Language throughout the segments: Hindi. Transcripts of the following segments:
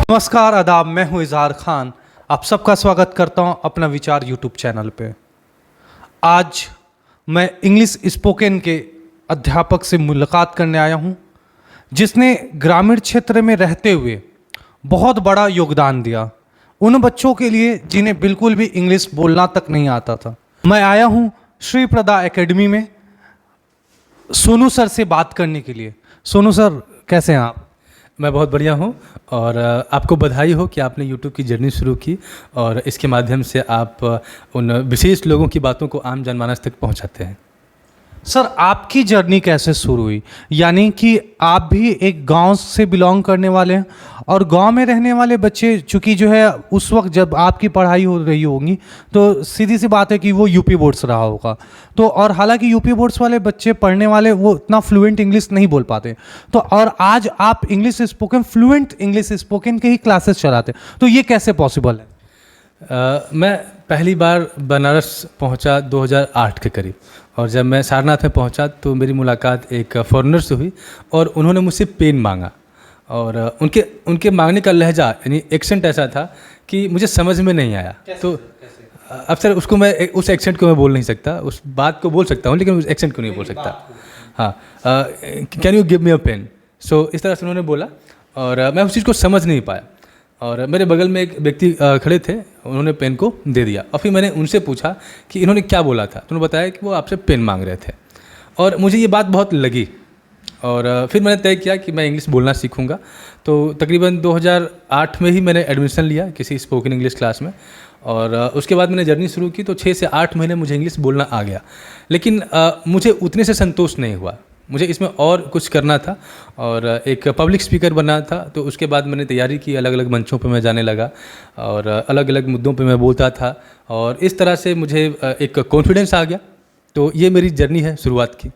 नमस्कार आदाब, मैं हूं इजहार खान। आप सबका स्वागत करता हूं अपना विचार यूट्यूब चैनल पे। आज मैं इंग्लिश स्पोकन के अध्यापक से मुलाकात करने आया हूं, जिसने ग्रामीण क्षेत्र में रहते हुए बहुत बड़ा योगदान दिया उन बच्चों के लिए जिन्हें बिल्कुल भी इंग्लिश बोलना तक नहीं आता था। मैं आया हूं श्री प्रदा एकेडमी में सोनू सर से बात करने के लिए। सोनू सर, कैसे हैं आप? मैं बहुत बढ़िया हूँ और आपको बधाई हो कि आपने YouTube की जर्नी शुरू की और इसके माध्यम से आप उन विशेष लोगों की बातों को आम जनमानस तक पहुँचाते हैं। सर, आपकी जर्नी कैसे शुरू हुई? यानी कि आप भी एक गांव से बिलोंग करने वाले हैं और गांव में रहने वाले बच्चे, चूँकि जो है उस वक्त जब आपकी पढ़ाई हो रही होगी तो सीधी सी बात है कि वो यूपी बोर्ड्स रहा होगा। तो और हालांकि यूपी बोर्ड्स वाले बच्चे पढ़ने वाले वो इतना फ्लुएंट इंग्लिश नहीं बोल पाते, तो और आज आप English spoken fluent English spoken के ही क्लासेस चलाते, तो ये कैसे पॉसिबल है? मैं पहली बार बनारस पहुंचा 2008 के करीब, और जब मैं सारनाथ में पहुंचा तो मेरी मुलाकात एक फॉरेनर से हुई और उन्होंने मुझसे पेन मांगा। और उनके मांगने का लहजा यानी एक्सेंट ऐसा था कि मुझे समझ में नहीं आया। तो अब सर उसको मैं उस एक्सेंट को मैं बोल नहीं सकता, उस बात को बोल सकता हूँ लेकिन उस एक्सेंट को नहीं बोल सकता। हाँ, can you give me a pen? So इस तरह से उन्होंने बोला और मैं उस चीज़ को समझ नहीं पाया। और मेरे बगल में एक व्यक्ति खड़े थे, उन्होंने पेन को दे दिया और फिर मैंने उनसे पूछा कि इन्होंने क्या बोला था। तो उन्होंने बताया कि वो आपसे पेन मांग रहे थे और मुझे ये बात बहुत लगी और फिर मैंने तय किया कि मैं इंग्लिश बोलना सीखूंगा। तो तकरीबन 2008 में ही मैंने एडमिशन लिया किसी स्पोकन इंग्लिश क्लास में और उसके बाद मैंने जर्नी शुरू की। तो 6 से 8 महीने मुझे इंग्लिश बोलना आ गया, लेकिन मुझे उतने से संतोष नहीं हुआ। मुझे इसमें और कुछ करना था और एक पब्लिक स्पीकर बनना था। तो उसके बाद मैंने तैयारी की, अलग अलग मंचों पे मैं जाने लगा और अलग अलग मुद्दों पे मैं बोलता था और इस तरह से मुझे एक कॉन्फिडेंस आ गया। तो ये मेरी जर्नी है शुरुआत की।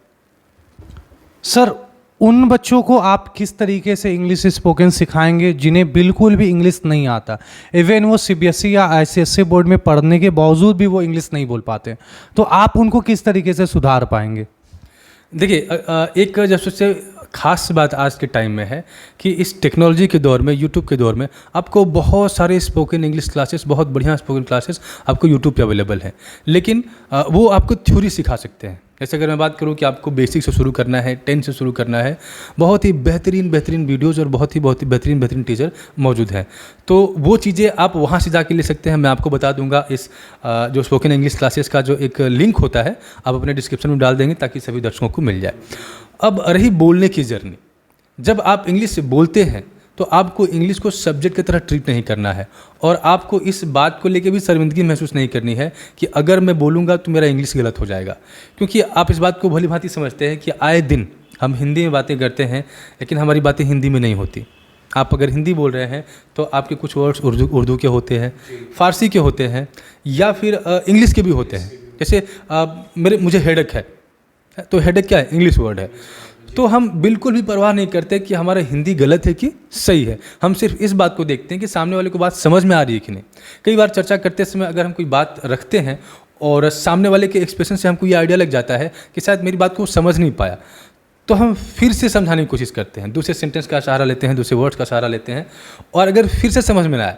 सर, उन बच्चों को आप किस तरीके से इंग्लिश स्पोकन सिखाएंगे जिन्हें बिल्कुल भी इंग्लिश नहीं आता? इवन वो सीबीएसई या आईसीएसई बोर्ड में पढ़ने के बावजूद भी वो इंग्लिश नहीं बोल पाते, तो आप उनको किस तरीके से सुधार पाएंगे? देखिए, एक जब सबसे ख़ास बात आज के टाइम में है कि इस टेक्नोलॉजी के दौर में, यूट्यूब के दौर में आपको बहुत सारे स्पोकन इंग्लिश क्लासेस, बहुत बढ़िया स्पोकन क्लासेस आपको यूट्यूब पे अवेलेबल हैं, लेकिन वो आपको थ्योरी सिखा सकते हैं। जैसे अगर मैं बात करूं कि आपको बेसिक से शुरू करना है, 10 से शुरू करना है, बहुत ही बेहतरीन वीडियोज़ और बहुत ही बेहतरीन टीचर मौजूद हैं। तो वो चीज़ें आप वहाँ से जाके ले सकते हैं। मैं आपको बता दूंगा इस जो स्पोकन इंग्लिश क्लासेस का जो एक लिंक होता है, आप अपने डिस्क्रिप्शन में डाल देंगे ताकि सभी दर्शकों को मिल जाए। अब रही बोलने की जर्नी, जब आप इंग्लिश से बोलते हैं तो आपको इंग्लिश को सब्जेक्ट की तरह ट्रीट नहीं करना है और आपको इस बात को लेके भी शर्मिंदगी महसूस नहीं करनी है कि अगर मैं बोलूँगा तो मेरा इंग्लिश गलत हो जाएगा। क्योंकि आप इस बात को भली भांति समझते हैं कि आए दिन हम हिंदी में बातें करते हैं लेकिन हमारी बातें हिंदी में नहीं होती। आप अगर हिंदी बोल रहे हैं तो आपके कुछ वर्ड्स उर्दू के होते हैं, फ़ारसी के होते हैं या फिर इंग्लिश के भी होते हैं। जैसे मुझे हेडेक है, तो हेडेक क्या है? इंग्लिश वर्ड है। तो हम बिल्कुल भी परवाह नहीं करते कि हमारा हिंदी गलत है कि सही है। हम सिर्फ इस बात को देखते हैं कि सामने वाले को बात समझ में आ रही है कि नहीं। कई बार चर्चा करते समय अगर हम कोई बात रखते हैं और सामने वाले के एक्सप्रेशन से हमको ये आइडिया लग जाता है कि शायद मेरी बात को समझ नहीं पाया, तो हम फिर से समझाने की कोशिश करते हैं, दूसरे सेंटेंस का सहारा लेते हैं, दूसरे वर्ड्स का सहारा लेते हैं और अगर फिर से समझ में ना आए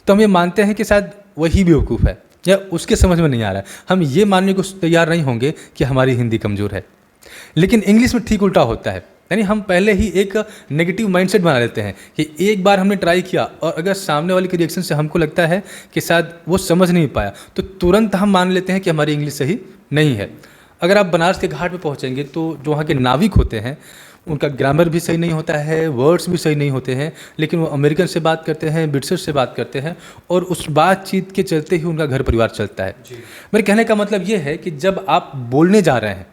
तो हम ये मानते हैं कि शायद वही बेवकूफ़ है या उसके समझ में नहीं आ रहा है। हम ये मानने को तैयार नहीं होंगे कि हमारी हिंदी कमज़ोर है। लेकिन इंग्लिश में ठीक उल्टा होता है, यानी हम पहले ही एक नेगेटिव माइंडसेट बना लेते हैं कि एक बार हमने ट्राई किया और अगर सामने वाले के रिएक्शन से हमको लगता है कि शायद वो समझ नहीं पाया तो तुरंत हम मान लेते हैं कि हमारी इंग्लिश सही नहीं है। अगर आप बनारस के घाट पे पहुंचेंगे तो जो वहाँ के नाविक होते हैं उनका ग्रामर भी सही नहीं होता है, वर्ड्स भी सही नहीं होते हैं, लेकिन वो अमेरिकन से बात करते हैं, ब्रिटिश से बात करते हैं और उस बातचीत के चलते ही उनका घर परिवार चलता है। मेरे कहने का मतलब ये है कि जब आप बोलने जा रहे हैं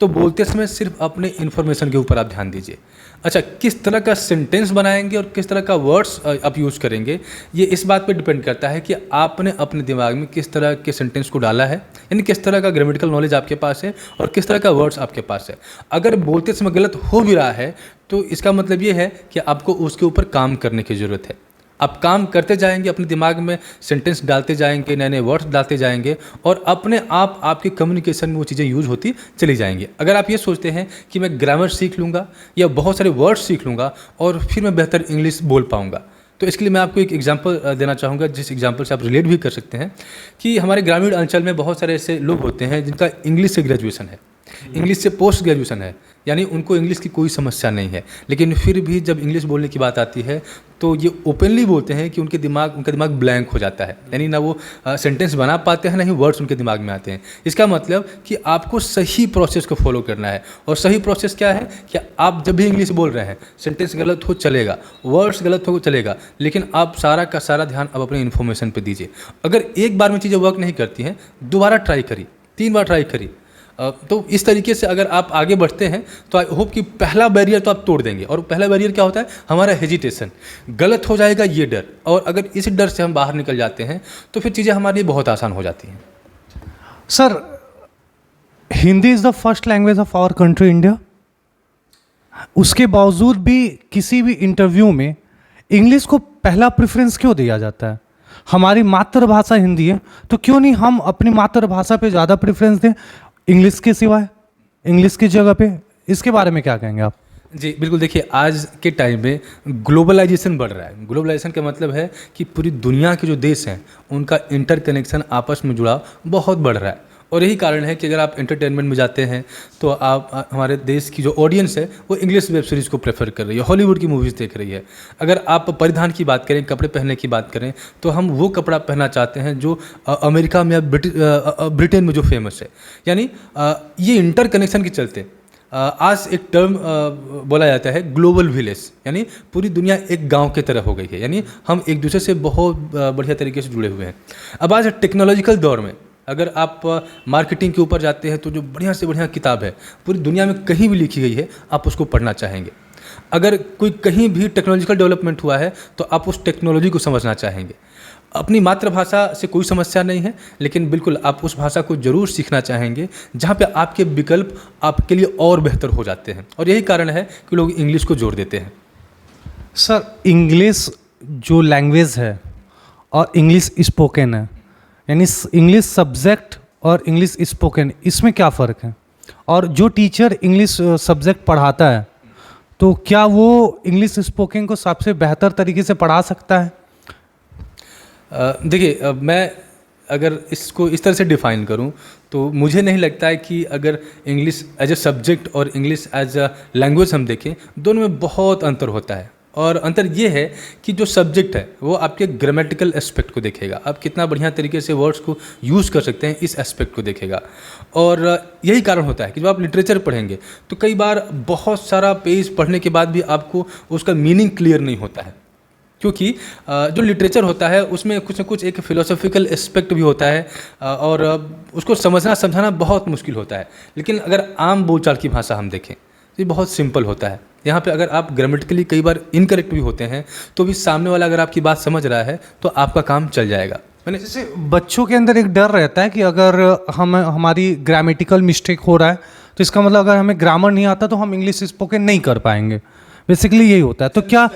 तो बोलते समय सिर्फ अपने इन्फॉर्मेशन के ऊपर आप ध्यान दीजिए। अच्छा, किस तरह का सेंटेंस बनाएंगे और किस तरह का वर्ड्स आप यूज़ करेंगे, ये इस बात पे डिपेंड करता है कि आपने अपने दिमाग में किस तरह के सेंटेंस को डाला है, यानी किस तरह का ग्रामेटिकल नॉलेज आपके पास है और किस तरह का वर्ड्स आपके पास है। अगर बोलते समय गलत हो भी रहा है तो इसका मतलब ये है कि आपको उसके ऊपर काम करने की ज़रूरत है। आप काम करते जाएंगे, अपने दिमाग में सेंटेंस डालते जाएंगे, नए नए वर्ड्स डालते जाएंगे और अपने आप आपके कम्युनिकेशन में वो चीज़ें यूज होती चली जाएंगी। अगर आप ये सोचते हैं कि मैं ग्रामर सीख लूँगा या बहुत सारे वर्ड्स सीख लूँगा और फिर मैं बेहतर इंग्लिश बोल पाऊँगा, तो तो इसके लिए मैं आपको एक एग्जांपल देना चाहूँगा, जिस एग्जांपल से आप रिलेट भी कर सकते हैं कि हमारे ग्रामीण अंचल में बहुत सारे ऐसे लोग होते हैं जिनका इंग्लिश से ग्रेजुएशन है, इंग्लिश से पोस्ट ग्रेजुएशन है, यानी उनको इंग्लिश की कोई समस्या नहीं है, लेकिन फिर भी जब इंग्लिश बोलने की बात आती है तो ये ओपनली बोलते हैं कि उनका दिमाग ब्लैंक हो जाता है, यानी ना वो सेंटेंस बना पाते हैं, ना ही वर्ड्स उनके दिमाग में आते हैं। इसका मतलब कि आपको सही प्रोसेस को फॉलो करना है, और सही प्रोसेस क्या है कि आप जब भी इंग्लिश बोल रहे हैं, सेंटेंस गलत हो चलेगा, वर्ड्स गलत हो चलेगा, लेकिन आप सारा का सारा ध्यान अब अपने इन्फॉर्मेशन पे दीजिए। अगर एक बार में चीज़ें वर्क नहीं करती हैं, दोबारा ट्राई करिए, 3 बार ट्राई करिए। तो इस तरीके से अगर आप आगे बढ़ते हैं तो आई होप कि पहला बैरियर तो आप तोड़ देंगे। और पहला बैरियर क्या होता है? हमारा हेजिटेशन, गलत हो जाएगा ये डर। और अगर इस डर से हम बाहर निकल जाते हैं तो फिर चीज़ें हमारे लिए बहुत आसान हो जाती हैं। Sir, Hindi is the first language of our country India. उसके बावजूद भी किसी भी इंटरव्यू में इंग्लिश को पहला प्रेफरेंस क्यों दिया जाता है? हमारी मातृभाषा हिंदी है, तो क्यों नहीं हम अपनी मातृभाषा पे ज़्यादा प्रेफरेंस दें इंग्लिश के सिवाय, इंग्लिश की जगह पे? इसके बारे में क्या कहेंगे आप? जी बिल्कुल, देखिए आज के टाइम में ग्लोबलाइजेशन बढ़ रहा है। ग्लोबलाइजेशन का मतलब है कि पूरी दुनिया के जो देश हैं उनका इंटरकनेक्शन, आपस में जुड़ाव बहुत बढ़ रहा है। और यही कारण है कि अगर आप एंटरटेनमेंट में जाते हैं तो आप हमारे देश की जो ऑडियंस है वो इंग्लिश वेब सीरीज़ को प्रेफर कर रही है, हॉलीवुड की मूवीज़ देख रही है। अगर आप परिधान की बात करें, कपड़े पहनने की बात करें, तो हम वो कपड़ा पहनना चाहते हैं जो अमेरिका में या ब्रिटेन में जो फेमस है। यानी ये इंटरकनेक्शन के चलते आज एक टर्म बोला जाता है ग्लोबल विलेज, यानी पूरी दुनिया एक गांव की तरह हो गई है, यानी हम एक दूसरे से बहुत बढ़िया तरीके से जुड़े हुए हैं। अब आज टेक्नोलॉजिकल दौर में अगर आप मार्केटिंग के ऊपर जाते हैं तो जो बढ़िया से बढ़िया किताब है पूरी दुनिया में कहीं भी लिखी गई है, आप उसको पढ़ना चाहेंगे। अगर कोई कहीं भी टेक्नोलॉजिकल डेवलपमेंट हुआ है तो आप उस टेक्नोलॉजी को समझना चाहेंगे। अपनी मातृभाषा से कोई समस्या नहीं है, लेकिन बिल्कुल आप उस भाषा को ज़रूर सीखना चाहेंगे जहाँ पे आपके विकल्प आपके लिए और बेहतर हो जाते हैं। और यही कारण है कि लोग इंग्लिश को जोड़ देते हैं। सर, इंग्लिश जो लैंग्वेज है और इंग्लिश स्पोकन है, यानी इंग्लिश सब्जेक्ट और इंग्लिश स्पोकन, इसमें क्या फ़र्क है? और जो टीचर इंग्लिश सब्जेक्ट पढ़ाता है तो क्या वो इंग्लिश स्पोकन को सबसे बेहतर तरीके से पढ़ा सकता है? देखिए, मैं अगर इसको इस तरह से डिफ़ाइन करूं तो मुझे नहीं लगता है कि अगर इंग्लिश एज ए सब्जेक्ट और इंग्लिश एज अ लैंग्वेज हम देखें, दोनों में बहुत अंतर होता है। और अंतर ये है कि जो सब्जेक्ट है वो आपके ग्रामेटिकल एस्पेक्ट को देखेगा, आप कितना बढ़िया तरीके से वर्ड्स को यूज़ कर सकते हैं, इस एस्पेक्ट को देखेगा। और यही कारण होता है कि जब आप लिटरेचर पढ़ेंगे तो कई बार बहुत सारा पेज पढ़ने के बाद भी आपको उसका मीनिंग क्लियर नहीं होता है, क्योंकि जो लिटरेचर होता है उसमें कुछ न कुछ एक फ़िलोसॉफिकल एस्पेक्ट भी होता है और उसको समझना समझाना बहुत मुश्किल होता है। लेकिन अगर आम बोलचाल की भाषा हम देखें तो ये बहुत सिंपल होता है। यहाँ पे अगर आप ग्रामेटिकली कई बार इनकरेक्ट भी होते हैं तो भी सामने वाला अगर आपकी बात समझ रहा है तो आपका काम चल जाएगा। मैंने जैसे बच्चों के अंदर एक डर रहता है कि अगर हमारी ग्रामेटिकल मिस्टेक हो रहा है तो इसका मतलब अगर हमें ग्रामर नहीं आता तो हम इंग्लिश स्पोकन नहीं कर पाएंगे, बेसिकली यही होता है। तो क्या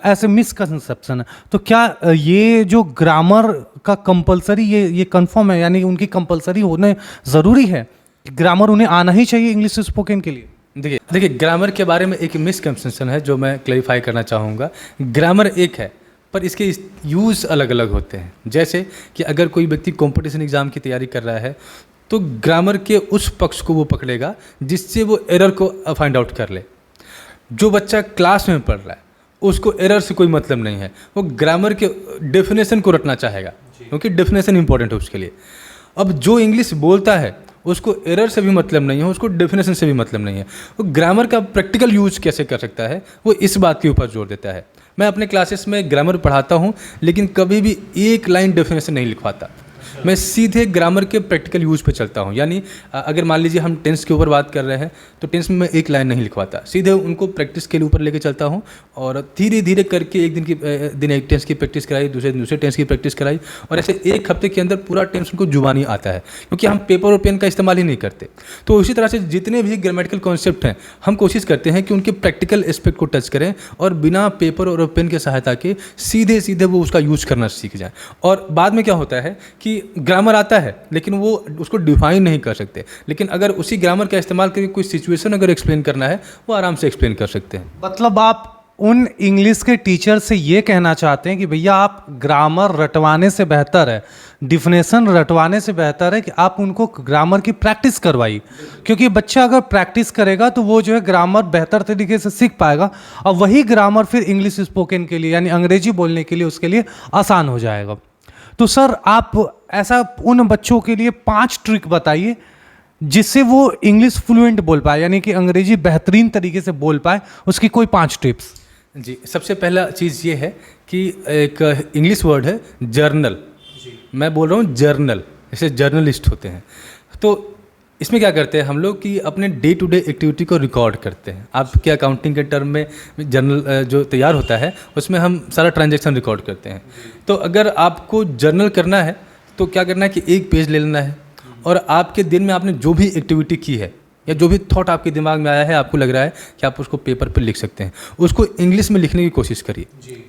ऐसे मिसकंसेप्शन है, तो क्या ये जो ग्रामर का कंपलसरी ये कंफर्म है, यानी उनकी कंपलसरी होने ज़रूरी है, ग्रामर उन्हें आना ही चाहिए इंग्लिश स्पोकन के लिए? देखिए ग्रामर के बारे में एक मिसकंसेप्शन है जो मैं क्लैरिफाई करना चाहूँगा। ग्रामर एक है पर इसके यूज़ अलग अलग होते हैं। जैसे कि अगर कोई व्यक्ति कंपटीशन एग्ज़ाम की तैयारी कर रहा है तो ग्रामर के उस पक्ष को वो पकड़ेगा जिससे वो एरर को फाइंड आउट कर ले। जो बच्चा क्लास में पढ़ रहा है उसको एरर से कोई मतलब नहीं है, वो ग्रामर के डेफिनेशन को रटना चाहेगा क्योंकि डेफिनेशन इंपॉर्टेंट है उसके लिए। अब जो इंग्लिश बोलता है उसको एरर से भी मतलब नहीं है, उसको डेफिनेशन से भी मतलब नहीं है। वो ग्रामर का प्रैक्टिकल यूज कैसे कर सकता है वो इस बात के ऊपर जोर देता है। मैं अपने क्लासेस में ग्रामर पढ़ाता हूँ लेकिन कभी भी एक लाइन डेफिनेशन नहीं लिखवाता, मैं सीधे ग्रामर के प्रैक्टिकल यूज पे चलता हूँ। यानी अगर मान लीजिए हम टेंस के ऊपर बात कर रहे हैं तो टेंस में मैं एक लाइन नहीं लिखवाता, सीधे उनको प्रैक्टिस के ऊपर लेके चलता हूँ और धीरे धीरे करके एक दिन एक टेंस की प्रैक्टिस कराई, दूसरे टेंस की प्रैक्टिस कराई और ऐसे एक हफ्ते के अंदर पूरा टेंस उनको जुबानी आता है क्योंकि हम पेपर और पेन का इस्तेमाल ही नहीं करते। तो इसी तरह से जितने भी ग्रामेटिकल कॉन्सेप्ट हैं हम कोशिश करते हैं कि उनके प्रैक्टिकल एस्पेक्ट को टच करें और बिना पेपर और पेन के सहायता के सीधे सीधे वो उसका यूज़ करना सीख जाएँ। और बाद में क्या होता है कि ग्रामर आता है लेकिन वो उसको डिफाइन नहीं कर सकते, लेकिन अगर उसी ग्रामर का इस्तेमाल करके कोई सिचुएशन अगर एक्सप्लेन करना है वो आराम से एक्सप्लेन कर सकते हैं। मतलब आप उन इंग्लिश के टीचर से ये कहना चाहते हैं कि भैया आप ग्रामर रटवाने से बेहतर है, डिफिनेशन रटवाने से बेहतर है कि आप उनको ग्रामर की प्रैक्टिस करवाइए, क्योंकि बच्चा अगर प्रैक्टिस करेगा तो वो जो है ग्रामर बेहतर तरीके से सीख पाएगा और वही ग्रामर फिर इंग्लिश स्पोकन के लिए यानी अंग्रेजी बोलने के लिए उसके लिए आसान हो जाएगा। तो सर आप ऐसा उन बच्चों के लिए 5 ट्रिक बताइए जिससे वो इंग्लिश फ्लुएंट बोल पाए, यानी कि अंग्रेजी बेहतरीन तरीके से बोल पाए, उसकी कोई 5 टिप्स। जी, सबसे पहला चीज़ ये है कि एक इंग्लिश वर्ड है जर्नल। मैं बोल रहा हूँ जर्नल, जैसे जर्नलिस्ट होते हैं। तो इसमें क्या करते हैं हम लोग कि अपने डे टू डे एक्टिविटी को रिकॉर्ड करते हैं। आपके अकाउंटिंग के टर्म में जर्नल जो तैयार होता है उसमें हम सारा ट्रांजैक्शन रिकॉर्ड करते हैं। तो अगर आपको जर्नल करना है तो क्या करना है कि एक पेज ले लेना है और आपके दिन में आपने जो भी एक्टिविटी की है या जो भी थॉट आपके दिमाग में आया है, आपको लग रहा है कि आप उसको पेपर पर लिख सकते हैं, उसको इंग्लिश में लिखने की कोशिश करिए।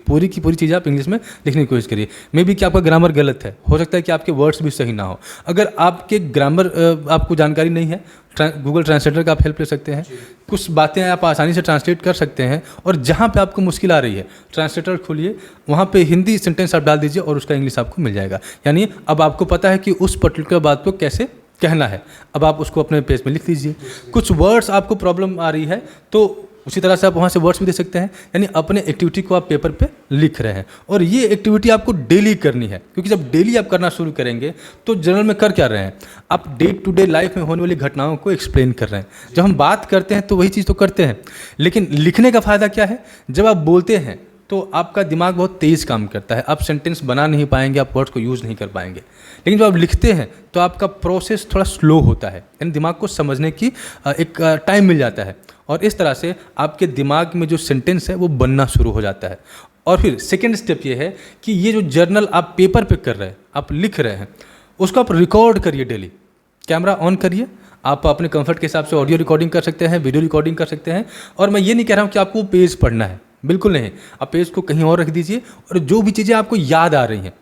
पूरी की पूरी चीज़ें आप इंग्लिश में लिखने की कोशिश करिए। मे बी कि आपका ग्रामर गलत है, हो सकता है कि आपके वर्ड्स भी सही ना हो। अगर आपके ग्रामर आपको जानकारी नहीं है, गूगल ट्रांसलेटर का आप हेल्प ले सकते हैं। कुछ बातें आप आसानी से ट्रांसलेट कर सकते हैं और जहाँ पे आपको मुश्किल आ रही है ट्रांसलेटर खोलिए, वहाँ पे हिंदी सेंटेंस आप डाल दीजिए और उसका इंग्लिश आपको मिल जाएगा। यानी अब आपको पता है कि उस पर्टिकुलर बात को कैसे कहना है, अब आप उसको अपने पेज में लिख लीजिए। कुछ वर्ड्स आपको प्रॉब्लम आ रही है तो उसी तरह से आप वहाँ से वर्ड्स भी दे सकते हैं। यानी अपने एक्टिविटी को आप पेपर पे लिख रहे हैं और ये एक्टिविटी आपको डेली करनी है, क्योंकि जब डेली आप करना शुरू करेंगे तो जनरल में कर क्या रहे हैं, आप डे टू डे लाइफ में होने वाली घटनाओं को एक्सप्लेन कर रहे हैं। जब हम बात करते हैं तो वही चीज़ तो करते हैं, लेकिन लिखने का फ़ायदा क्या है, जब आप बोलते हैं तो आपका दिमाग बहुत तेज़ काम करता है, आप सेंटेंस बना नहीं पाएंगे, आप वर्ड्स को यूज़ नहीं कर पाएंगे। लेकिन जब आप लिखते हैं तो आपका प्रोसेस थोड़ा स्लो होता है, यानी दिमाग को समझने की एक टाइम मिल जाता है और इस तरह से आपके दिमाग में जो सेंटेंस है वो बनना शुरू हो जाता है। और फिर सेकेंड स्टेप ये है कि ये जो जर्नल आप पेपर पे कर रहे हैं, आप लिख रहे हैं, उसको आप रिकॉर्ड करिए डेली। कैमरा ऑन करिए, आप अपने कंफर्ट के हिसाब से ऑडियो रिकॉर्डिंग कर सकते हैं, वीडियो रिकॉर्डिंग कर सकते हैं। और मैं ये नहीं कह रहा हूँ कि आपको पेज पढ़ना है, बिल्कुल नहीं। आप पेज को कहीं और रख दीजिए और जो भी चीज़ें आपको याद आ रही हैं,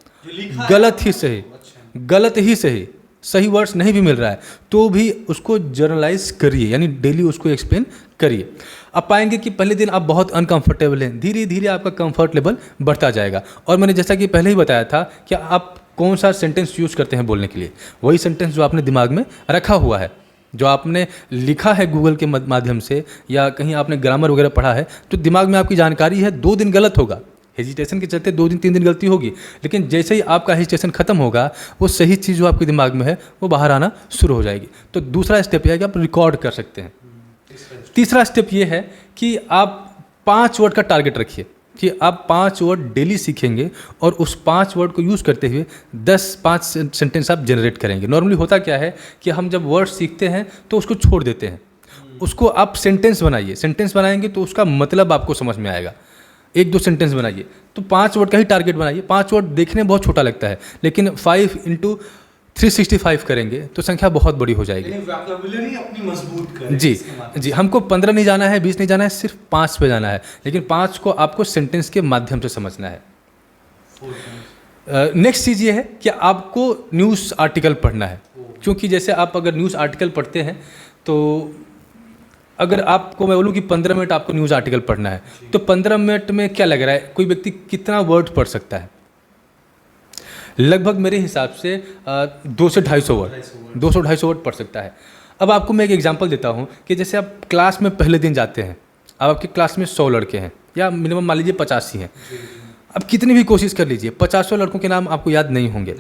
गलत ही सही, गलत ही सही, सही वर्ड्स नहीं भी मिल रहा है तो भी उसको जर्नलाइज करिए, यानी डेली उसको एक्सप्लेन करिए। आप पाएंगे कि पहले दिन आप बहुत अनकंफर्टेबल हैं, धीरे धीरे आपका कंफर्ट लेवल बढ़ता जाएगा। और मैंने जैसा कि पहले ही बताया था कि आप कौन सा सेंटेंस यूज़ करते हैं बोलने के लिए, वही सेंटेंस जो आपने दिमाग में रखा हुआ है, जो आपने लिखा है गूगल के माध्यम से या कहीं आपने ग्रामर वगैरह पढ़ा है, तो दिमाग में आपकी जानकारी है। 2 दिन गलत होगा, हेजिटेशन के चलते 2 दिन 3 दिन गलती होगी, लेकिन जैसे ही आपका हेजिटेशन खत्म होगा वो सही चीज़ जो आपके दिमाग में है वो बाहर आना शुरू हो जाएगी। तो दूसरा स्टेप यह है कि आप रिकॉर्ड कर सकते हैं। तीसरा स्टेप ये है कि आप 5 वर्ड का टारगेट रखिए कि आप 5 वर्ड डेली सीखेंगे और उस 5 वर्ड को यूज़ करते हुए 5 सेंटेंस आप जनरेट करेंगे। नॉर्मली होता क्या है कि हम जब वर्ड सीखते हैं तो उसको छोड़ देते हैं, उसको आप सेंटेंस बनाइए। सेंटेंस बनाएंगे तो उसका मतलब आपको समझ में आएगा। 1-2 सेंटेंस बनाइए, तो 5 वर्ड का ही टारगेट बनाइए। 5 वर्ड देखने में बहुत छोटा लगता है, लेकिन 5 × 365 करेंगे तो संख्या बहुत बड़ी हो जाएगी। वोकैबुलरी अपनी मजबूत करें। जी, हमको 15 नहीं जाना है, 20 नहीं जाना है, सिर्फ 5 पे जाना है, लेकिन 5 को आपको सेंटेंस के माध्यम से समझना है। नेक्स्ट चीज़ ये है कि आपको न्यूज़ आर्टिकल पढ़ना है, क्योंकि जैसे आप अगर न्यूज़ आर्टिकल पढ़ते हैं तो अगर आपको मैं बोलूँ कि 15 मिनट आपको न्यूज़ आर्टिकल पढ़ना है तो 15 मिनट में क्या लग रहा है, कोई व्यक्ति कितना वर्ड पढ़ सकता है? लगभग मेरे हिसाब से 200 से 250 वर्ड, 200-250 वर्ड पढ़ सकता है। अब आपको मैं एक एग्जांपल देता हूँ कि जैसे आप क्लास में पहले दिन जाते हैं, अब आपकी क्लास में 100 लड़के हैं या मिनिमम मान लीजिए 85 हैं। अब कितनी भी कोशिश कर लीजिए 50 लड़कों के नाम आपको याद नहीं होंगे,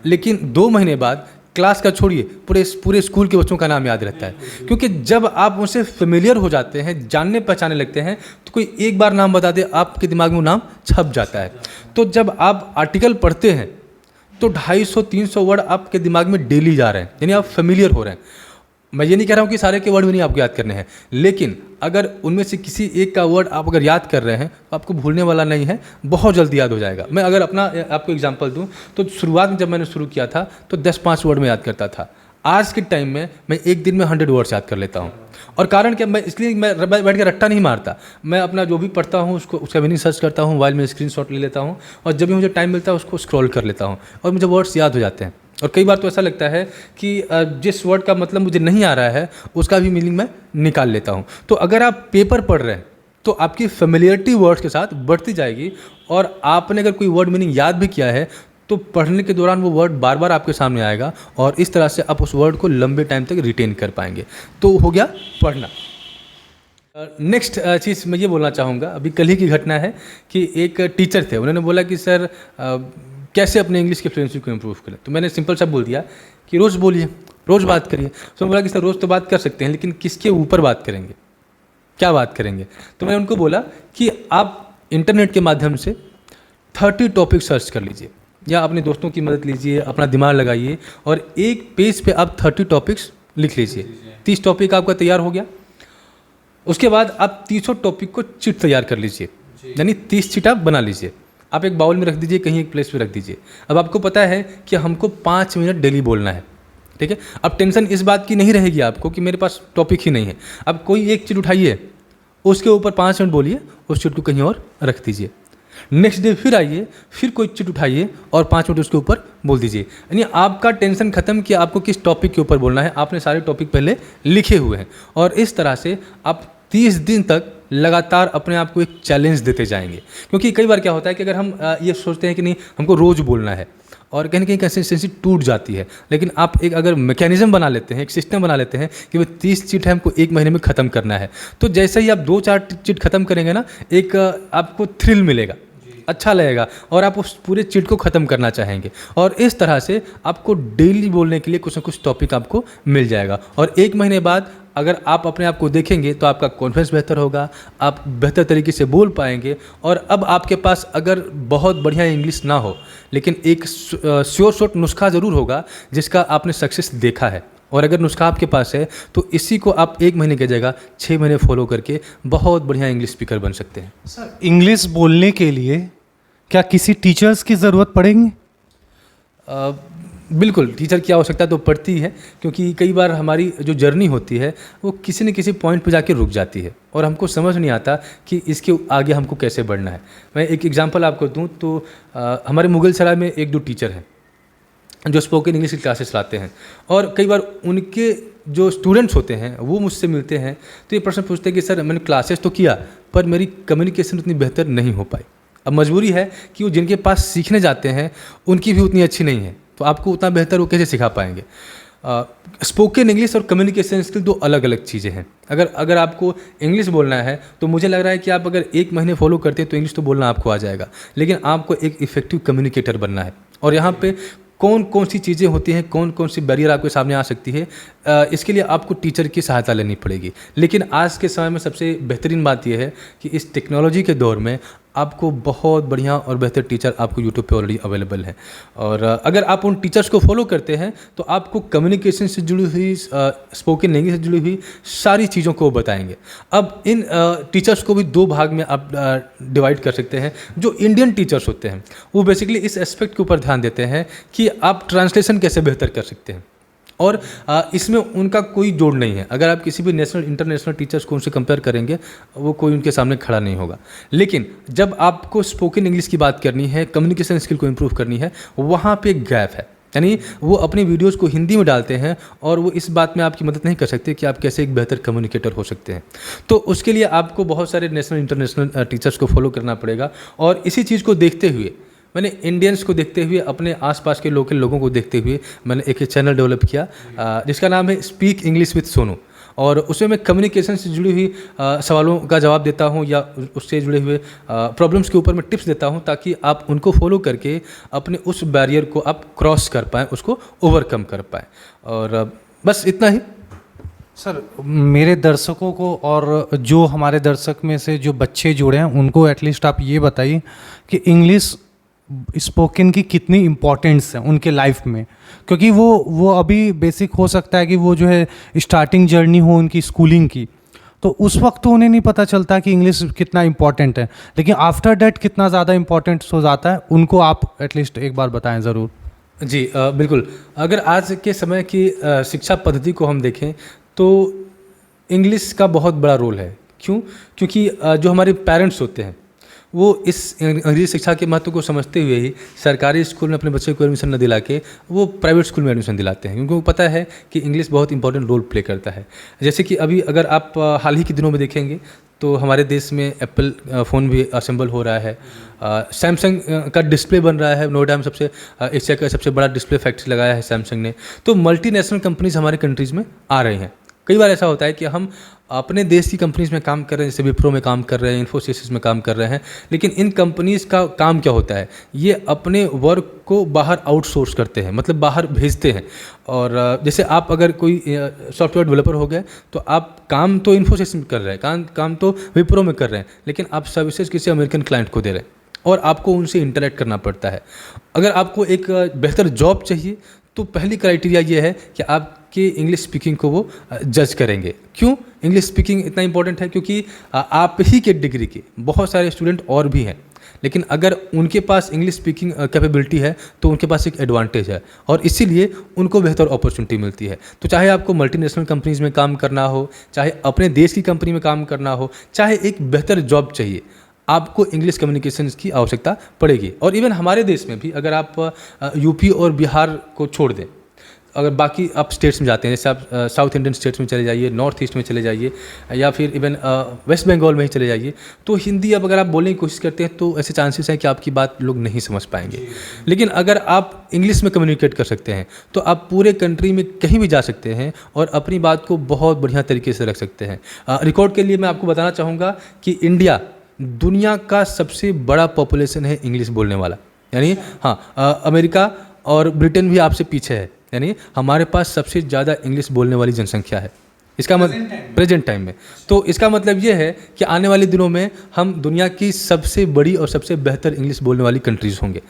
लेकिन 2 महीने बाद क्लास का छोड़िए पूरे स्कूल के बच्चों का नाम याद रहता है, क्योंकि जब आप उनसे फेमिलियर हो जाते हैं, जानने पहचानने लगते हैं, तो कोई एक बार नाम बता दे आपके दिमाग में वो नाम छप जाता है। तो जब आप आर्टिकल पढ़ते हैं तो 250-300 वर्ड आपके दिमाग में डेली जा रहे हैं, यानी आप फेमिलियर हो रहे हैं। मैं ये नहीं कह रहा हूँ कि सारे के वर्ड भी नहीं आपको याद करने हैं, लेकिन अगर उनमें से किसी एक का वर्ड आप अगर याद कर रहे हैं तो आपको भूलने वाला नहीं है, बहुत जल्दी याद हो जाएगा। मैं अगर अपना आपको एग्जांपल दूं तो शुरुआत में जब मैंने शुरू किया था तो 10-5 वर्ड में याद करता था। आज के टाइम में मैं एक दिन में 100 वर्ड्स याद कर लेता हूँ। और कारण क्या, मैं इसलिए मैं बैठ के रट्टा नहीं मारता, मैं अपना जो भी पढ़ता हूँ उसका मीनिंग सर्च करता हूँ, मोबाइल में स्क्रीनशॉट ले लेता हूँ और जब भी मुझे टाइम मिलता है उसको स्क्रॉल कर लेता हूँ और मुझे वर्ड्स याद हो जाते हैं। और कई बार तो ऐसा लगता है कि जिस वर्ड का मतलब मुझे नहीं आ रहा है उसका भी मीनिंग मैं निकाल लेता हूँ। तो अगर आप पेपर पढ़ रहे हैं तो आपकी फेमिलियरिटी वर्ड्स के साथ बढ़ती जाएगी, और आपने अगर कोई वर्ड मीनिंग याद भी किया है तो पढ़ने के दौरान वो वर्ड बार बार आपके सामने आएगा, और इस तरह से आप उस वर्ड को लंबे टाइम तक रिटेन कर पाएंगे। तो हो गया पढ़ना। नेक्स्ट चीज़ मैं ये बोलना चाहूँगा, अभी कल ही की घटना है कि एक टीचर थे, उन्होंने बोला कि सर कैसे अपने इंग्लिश की फ्लुएंसी को इम्प्रूव करें। तो मैंने सिंपल सा बोल दिया कि रोज़ बोलिए, रोज़ बात करिए। तो बोला कि सर रोज़ तो बात कर सकते हैं, लेकिन किसके ऊपर बात करेंगे, क्या बात करेंगे। तो मैंने उनको बोला कि आप इंटरनेट के माध्यम से 30 टॉपिक सर्च कर लीजिए, या अपने दोस्तों की मदद लीजिए, अपना दिमाग लगाइए, और एक पेज पे आप 30 टॉपिक्स लिख लीजिए। 30 टॉपिक आपका तैयार हो गया। उसके बाद आप 30 टॉपिक को चिट तैयार कर लीजिए, यानी 30 चिट आप बना लीजिए। आप एक बाउल में रख दीजिए, कहीं एक प्लेस पे रख दीजिए। अब आपको पता है कि हमको 5 मिनट डेली बोलना है, ठीक है। अब टेंशन इस बात की नहीं रहेगी आपको कि मेरे पास टॉपिक ही नहीं है। अब कोई एक चिट उठाइए, उसके ऊपर 5 मिनट बोलिए, उस चिट को कहीं और रख दीजिए। नेक्स्ट डे फिर आइए, फिर कोई चिट उठाइए और 5 मिनट उसके ऊपर बोल दीजिए। यानी आपका टेंशन खत्म कि आपको किस टॉपिक के ऊपर बोलना है, आपने सारे टॉपिक पहले लिखे हुए हैं। और इस तरह से आप 30 दिन तक लगातार अपने आप को एक चैलेंज देते जाएंगे। क्योंकि कई बार क्या होता है कि अगर हम ये सोचते हैं कि नहीं हमको रोज़ बोलना है, और कहीं ना कहीं कंसिस्टेंसी टूट जाती है। लेकिन आप एक अगर मैकेनिज्म बना लेते हैं, एक सिस्टम बना लेते हैं कि वो 30 चिट है हमको 1 महीने में ख़त्म करना है, तो जैसे ही आप 2-4 चिट ख़त्म करेंगे ना, एक आपको थ्रिल मिलेगा, अच्छा लगेगा, और आप उस पूरे चिट को ख़त्म करना चाहेंगे। और इस तरह से आपको डेली बोलने के लिए कुछ ना कुछ टॉपिक आपको मिल जाएगा। और 1 महीने बाद अगर आप अपने आप को देखेंगे तो आपका कॉन्फिडेंस बेहतर होगा, आप बेहतर तरीके से बोल पाएंगे। और अब आपके पास अगर बहुत बढ़िया इंग्लिश ना हो, लेकिन एक श्योर शॉट नुस्खा ज़रूर होगा जिसका आपने सक्सेस देखा है। और अगर नुस्खा आपके पास है तो इसी को आप 1 महीने की जगह 6 महीने फॉलो करके बहुत बढ़िया इंग्लिश स्पीकर बन सकते हैं। सर इंग्लिश बोलने के लिए क्या किसी टीचर्स की ज़रूरत पड़ेगी? बिल्कुल, टीचर की आवश्यकता तो पड़ती है, क्योंकि कई बार हमारी जो जर्नी होती है वो किसी न किसी पॉइंट पर जाके रुक जाती है, और हमको समझ नहीं आता कि इसके आगे हमको कैसे बढ़ना है। मैं एक एग्जांपल आपको दूं तो हमारे मुगल सराय में 1-2 टीचर हैं जो स्पोकन इंग्लिश की क्लासेस लाते हैं, और कई बार उनके जो स्टूडेंट्स होते हैं वो मुझसे मिलते हैं तो ये प्रश्न पूछते हैं कि सर मैंने क्लासेस तो किया पर मेरी कम्युनिकेशन उतनी बेहतर नहीं हो पाई। अब मजबूरी है कि वो जिनके पास सीखने जाते हैं उनकी भी उतनी अच्छी नहीं है, तो आपको उतना बेहतर वो कैसे सिखा पाएंगे। स्पोकन इंग्लिश और कम्युनिकेशन स्किल 2 अलग अलग चीज़ें हैं। अगर आपको इंग्लिश बोलना है तो मुझे लग रहा है कि आप अगर 1 महीने फॉलो करते हैं तो इंग्लिश तो बोलना आपको आ जाएगा, लेकिन आपको एक इफेक्टिव कम्युनिकेटर बनना है। और यहाँ पे कौन कौन सी चीज़ें होती हैं, कौन कौन सी बैरियर आपके सामने आ सकती है, इसके लिए आपको टीचर की सहायता लेनी पड़ेगी। लेकिन आज के समय में सबसे बेहतरीन बात यह है कि इस टेक्नोलॉजी के दौर में आपको बहुत बढ़िया और बेहतर टीचर आपको यूट्यूब पे ऑलरेडी अवेलेबल है। और अगर आप उन टीचर्स को फॉलो करते हैं तो आपको कम्युनिकेशन से जुड़ी हुई, स्पोकन लैंग्वेज से जुड़ी हुई सारी चीज़ों को बताएंगे। अब इन टीचर्स को भी 2 भाग में आप डिवाइड कर सकते हैं। जो इंडियन टीचर्स होते हैं वो बेसिकली इस एस्पेक्ट के ऊपर ध्यान देते हैं कि आप ट्रांसलेशन कैसे बेहतर कर सकते हैं, और इसमें उनका कोई जोड़ नहीं है। अगर आप किसी भी नेशनल इंटरनेशनल टीचर्स को उनसे कंपेयर करेंगे वो कोई उनके सामने खड़ा नहीं होगा। लेकिन जब आपको स्पोकन इंग्लिश की बात करनी है, कम्युनिकेशन स्किल को इम्प्रूव करनी है, वहाँ पे एक गैप है। यानी वो अपनी वीडियोस को हिंदी में डालते हैं और वो इस बात में आपकी मदद नहीं कर सकते कि आप कैसे एक बेहतर कम्युनिकेटर हो सकते हैं। तो उसके लिए आपको बहुत सारे नेशनल इंटरनेशनल टीचर्स को फॉलो करना पड़ेगा। और इसी चीज़ को देखते हुए मैंने इंडियंस को देखते हुए, अपने आसपास के लोकल लोगों को देखते हुए मैंने एक चैनल डेवलप किया जिसका नाम है स्पीक इंग्लिश विद सोनू। और उसमें मैं कम्युनिकेशन से जुड़ी हुई सवालों का जवाब देता हूं, या उससे जुड़े हुए प्रॉब्लम्स के ऊपर मैं टिप्स देता हूं, ताकि आप उनको फॉलो करके अपने उस बैरियर को आप क्रॉस कर पाएँ, उसको ओवरकम कर पाएँ। और बस इतना ही। सर मेरे दर्शकों को और जो हमारे दर्शक में से जो बच्चे जुड़े हैं उनको एटलीस्ट आप ये बताइए कि इंग्लिश स्पोकन की कितनी इम्पोर्टेंस है उनके लाइफ में, क्योंकि वो अभी बेसिक हो सकता है कि वो जो है स्टार्टिंग जर्नी हो उनकी स्कूलिंग की, तो उस वक्त तो उन्हें नहीं पता चलता कि इंग्लिश कितना इम्पोर्टेंट है, लेकिन आफ्टर डैट कितना ज़्यादा इम्पोर्टेंट हो जाता है, उनको आप एटलीस्ट एक बार बताएं ज़रूर। जी बिल्कुल। अगर आज के समय की शिक्षा पद्धति को हम देखें तो इंग्लिश का बहुत बड़ा रोल है। क्यों? क्योंकि जो हमारे पेरेंट्स होते हैं वो इस अंग्रेजी शिक्षा के महत्व को समझते हुए ही सरकारी स्कूल में अपने बच्चे को एडमिशन न दिला के वो प्राइवेट स्कूल में एडमिशन दिलाते हैं, क्योंकि उनको पता है कि इंग्लिश बहुत इंपॉर्टेंट रोल प्ले करता है। जैसे कि अभी अगर आप हाल ही के दिनों में देखेंगे तो हमारे देश में एप्पल फ़ोन भी असेंबल हो रहा है, सैमसंग का डिस्प्ले बन रहा है, नोएडा में सबसे एशिया का सबसे बड़ा डिस्प्ले फैक्ट्री लगाया है सैमसंग ने। तो मल्टीनेशनल कंपनीज हमारे कंट्रीज़ में आ रही हैं। कई बार ऐसा होता है कि हम अपने देश की कंपनीज़ में काम कर रहे हैं, जैसे विप्रो में काम कर रहे हैं, इन्फोसिस में काम कर रहे हैं, लेकिन इन कंपनीज़ का काम क्या होता है, ये अपने वर्क को बाहर आउटसोर्स करते हैं, मतलब बाहर भेजते हैं। और जैसे आप अगर कोई सॉफ्टवेयर डेवलपर हो गए तो आप काम तो इन्फोसिस में कर रहे हैं, काम तो विप्रो में कर रहे हैं, लेकिन आप सर्विसेज किसी अमेरिकन क्लाइंट को दे रहे हैं और आपको उनसे इंटरेक्ट करना पड़ता है। अगर आपको एक बेहतर जॉब चाहिए तो पहली क्राइटेरिया ये है कि आपके इंग्लिश स्पीकिंग को वो जज करेंगे। क्यों इंग्लिश स्पीकिंग इतना इंपॉर्टेंट है? क्योंकि आप ही के डिग्री के बहुत सारे स्टूडेंट और भी हैं, लेकिन अगर उनके पास इंग्लिश स्पीकिंग कैपेबिलिटी है तो उनके पास एक एडवांटेज है और इसीलिए उनको बेहतर अपॉर्चुनिटी मिलती है। तो चाहे आपको मल्टीनेशनल कंपनीज़ में काम करना हो, चाहे अपने देश की कंपनी में काम करना हो, चाहे एक बेहतर जॉब चाहिए, आपको इंग्लिश कम्युनिकेशंस की आवश्यकता पड़ेगी। और इवन हमारे देश में भी अगर आप यूपी और बिहार को छोड़ दें, अगर बाकी आप स्टेट्स में जाते हैं, जैसे आप साउथ इंडियन स्टेट्स में चले जाइए, नॉर्थ ईस्ट में चले जाइए, या फिर इवन वेस्ट बंगाल में ही चले जाइए, तो हिंदी अब अगर आप बोलने की कोशिश करते हैं तो ऐसे चांसेस हैं कि आपकी बात लोग नहीं समझ पाएंगे। लेकिन अगर आप इंग्लिश में कम्युनिकेट कर सकते हैं तो आप पूरे कंट्री में कहीं भी जा सकते हैं और अपनी बात को बहुत बढ़िया तरीके से रख सकते हैं। रिकॉर्ड के लिए मैं आपको बताना चाहूँगा कि इंडिया दुनिया का सबसे बड़ा पॉपुलेशन है इंग्लिश बोलने वाला, यानी अमेरिका और ब्रिटेन भी आपसे पीछे है, यानी हमारे पास सबसे ज़्यादा इंग्लिश बोलने वाली जनसंख्या है। इसका मतलब प्रेजेंट टाइम में, तो इसका मतलब ये है कि आने वाले दिनों में हम दुनिया की सबसे बड़ी और सबसे बेहतर इंग्लिश बोलने वाली कंट्रीज़ होंगे।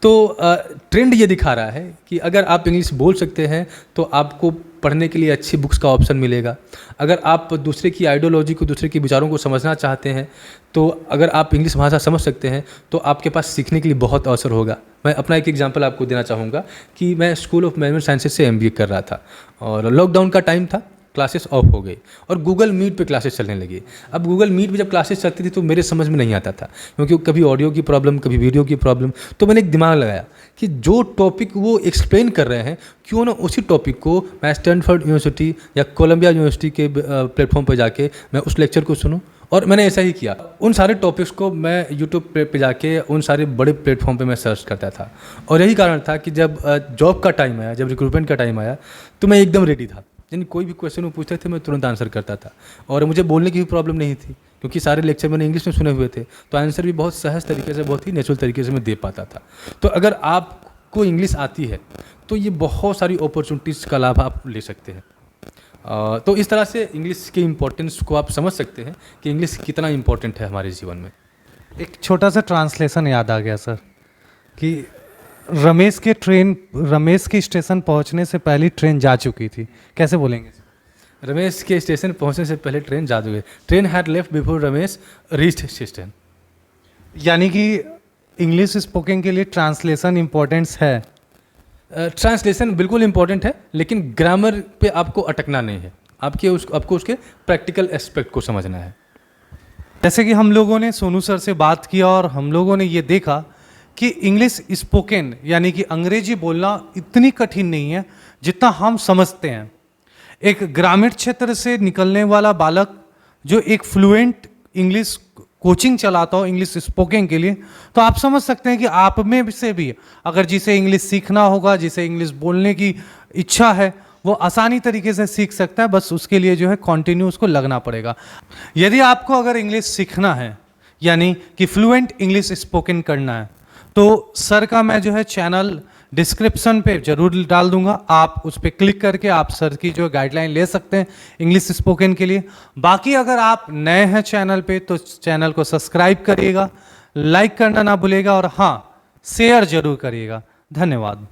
तो ट्रेंड ये दिखा रहा है कि अगर आप इंग्लिश बोल सकते हैं तो आपको पढ़ने के लिए अच्छी बुक्स का ऑप्शन मिलेगा। अगर आप दूसरे की आइडियोलॉजी को, दूसरे के विचारों को समझना चाहते हैं, तो अगर आप इंग्लिश भाषा समझ सकते हैं तो आपके पास सीखने के लिए बहुत अवसर होगा। मैं अपना एक एग्जांपल आपको देना चाहूँगा कि मैं स्कूल ऑफ मैनेजमेंट साइंसेज से MBA कर रहा था और लॉकडाउन का टाइम था, क्लासेस ऑफ हो गई और गूगल मीट पे क्लासेस चलने लगी। अब गूगल मीट पे जब क्लासेस चलती थी तो मेरे समझ में नहीं आता था, क्योंकि कभी ऑडियो की प्रॉब्लम, कभी वीडियो की प्रॉब्लम। तो मैंने एक दिमाग लगाया कि जो टॉपिक वो एक्सप्लेन कर रहे हैं, क्यों ना उसी टॉपिक को मैं स्टैनफोर्ड यूनिवर्सिटी या कोलंबिया यूनिवर्सिटी के प्लेटफॉर्म पर जाके मैं उस लेक्चर को सुनूं। और मैंने ऐसा ही किया। उन सारे टॉपिक्स को मैं यूट्यूब पे जाके उन सारे बड़े प्लेटफॉर्म पे मैं सर्च करता था। और यही कारण था कि जब जॉब का टाइम आया, जब रिक्रूटमेंट का टाइम आया, तो मैं एकदम रेडी था। यानी कोई भी क्वेश्चन वो पूछते थे मैं तुरंत आंसर करता था और मुझे बोलने की भी प्रॉब्लम नहीं थी, क्योंकि सारे लेक्चर मैंने इंग्लिश में सुने हुए थे, तो आंसर भी बहुत सहज तरीके से, बहुत ही नेचुरल तरीके से मैं दे पाता था। तो अगर आपको इंग्लिश आती है तो ये बहुत सारी अपॉर्चुनिटीज़ का लाभ आप ले सकते हैं। तो इस तरह से इंग्लिश के इम्पोर्टेंस को आप समझ सकते हैं कि इंग्लिश कितना इम्पोर्टेंट है हमारे जीवन में। एक छोटा सा ट्रांसलेशन याद आ गया सर कि रमेश के स्टेशन पहुंचने से पहले ट्रेन जा चुकी थी, कैसे बोलेंगे? रमेश के स्टेशन पहुंचने से पहले ट्रेन जा चुकी, train had left before Ramesh reached station. यानी कि इंग्लिश स्पोकन के लिए ट्रांसलेशन इम्पोर्टेंस है। ट्रांसलेशन बिल्कुल इम्पोर्टेंट है, लेकिन ग्रामर पे आपको अटकना नहीं है, आपको उसके प्रैक्टिकल एस्पेक्ट को समझना है। जैसे कि हम लोगों ने सोनू सर से बात किया और हम लोगों ने ये देखा कि इंग्लिश स्पोकन यानी कि अंग्रेजी बोलना इतनी कठिन नहीं है जितना हम समझते हैं। एक ग्रामीण क्षेत्र से निकलने वाला बालक जो एक फ्लुएंट इंग्लिश कोचिंग चलाता हो इंग्लिश स्पोकन के लिए, तो आप समझ सकते हैं कि आप में से भी अगर जिसे इंग्लिश सीखना होगा, जिसे इंग्लिश बोलने की इच्छा है, वो आसानी तरीके से सीख सकता है। बस उसके लिए जो है कंटिन्यू उसको लगना पड़ेगा। यदि आपको अगर इंग्लिश सीखना है यानी कि फ्लुएंट इंग्लिश स्पोकन करना है, तो सर का मैं जो है चैनल डिस्क्रिप्शन पे जरूर डाल दूंगा। आप उस पर क्लिक करके आप सर की जो गाइडलाइन ले सकते हैं इंग्लिश स्पोकन के लिए। बाकी अगर आप नए हैं चैनल पे तो चैनल को सब्सक्राइब करिएगा, लाइक करना ना भूलिएगा और हाँ, शेयर जरूर करिएगा। धन्यवाद।